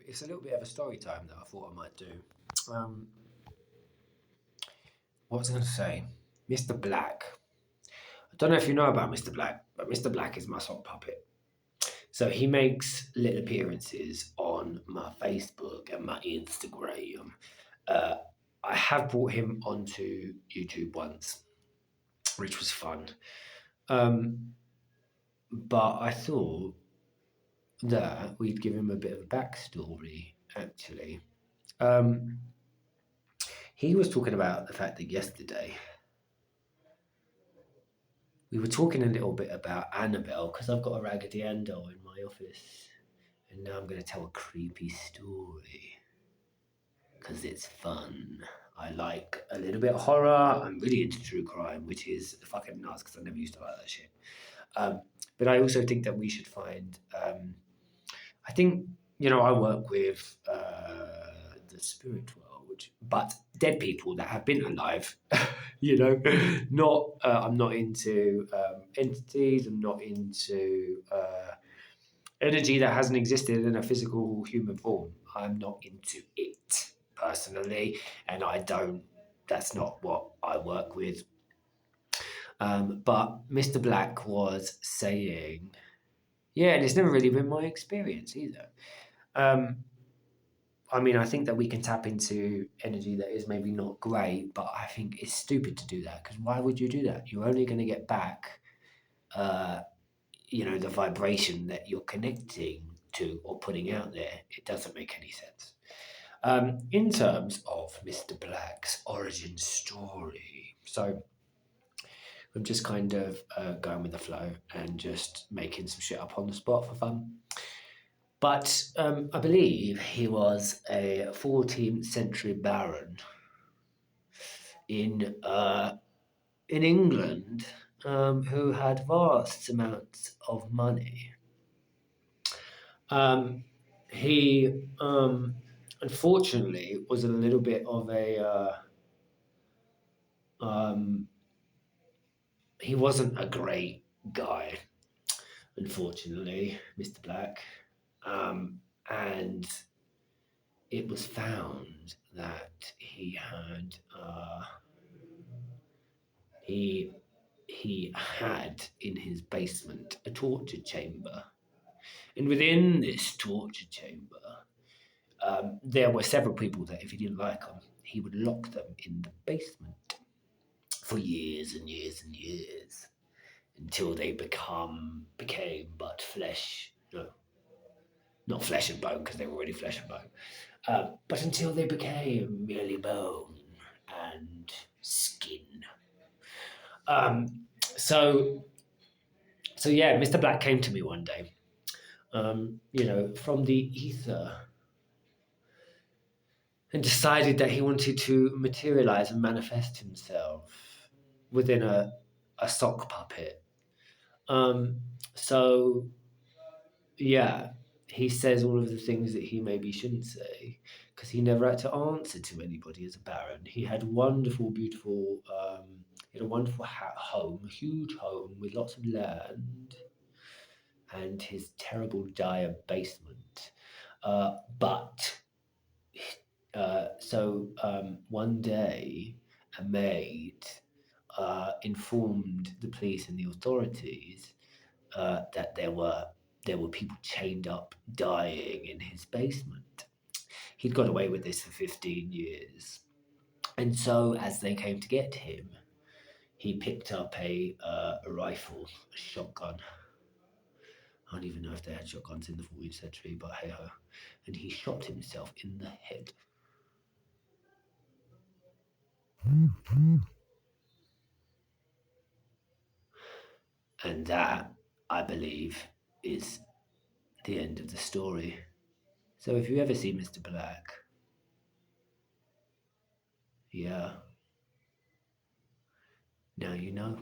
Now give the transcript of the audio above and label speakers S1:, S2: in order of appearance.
S1: it's a little bit of a story time that I thought I might do. Um, what was I going to say? Mr. Black. I don't know if you know about Mr. Black, but Mr. Black is my sock puppet. So he makes little appearances on my Facebook and my Instagram. Uh, I have brought him onto YouTube once, which was fun. Um, but I thought that we'd give him a bit of a backstory, actually. Um, he was talking about the fact that yesterday we were talking a little bit about Annabelle because I've got a Raggedy Ann doll in my office, and now I'm going to tell a creepy story because it's fun. I like a little bit of horror. I'm really into true crime, which is fucking nuts because I never used to like that shit. But I also think that we should find. I think I work with the spirit world, but dead people that have been alive. you know, not. I'm not into entities. I'm not into energy that hasn't existed in a physical human form. I'm not into it personally, and I don't. That's not what I work with. But Mr. Black was saying, yeah, and it's never really been my experience either. Um, I mean, I think that we can tap into energy that is maybe not great, but I think it's stupid to do that because why would you do that? You're only going to get back, uh, the vibration that you're connecting to or putting out there. It doesn't make any sense. In terms of Mr. Black's origin story, so I'm just kind of going with the flow and just making some shit up on the spot for fun. But I believe he was a 14th century baron in England who had vast amounts of money. He unfortunately was a little bit of a he wasn't a great guy, unfortunately, Mr. Black. And it was found that he he had in his basement a torture chamber, and within this torture chamber, there were several people that, if he didn't like them, he would lock them in the basement for years and years and years until they became but flesh. No, not flesh and bone because they were already flesh and bone. But until they became merely bone and skin. Um, so, so yeah, Mr. Black came to me one day, from the ether, and decided that he wanted to materialize and manifest himself within a sock puppet. Um, so, yeah, he says all of the things that he maybe shouldn't say because he never had to answer to anybody as a baron. He had wonderful, beautiful, he had a wonderful home, a huge home with lots of land, and his terrible dire basement. But one day, a maid informed the police and the authorities that there were people chained up, dying in his basement. He'd got away with this for 15 years, and so as they came to get him, he picked up a rifle, a shotgun. I don't even know if they had shotguns in the 14th century, but hey ho. And he shot himself in the head. And that, I believe, is the end of the story. So if you ever see Mr. Black, yeah, now you know.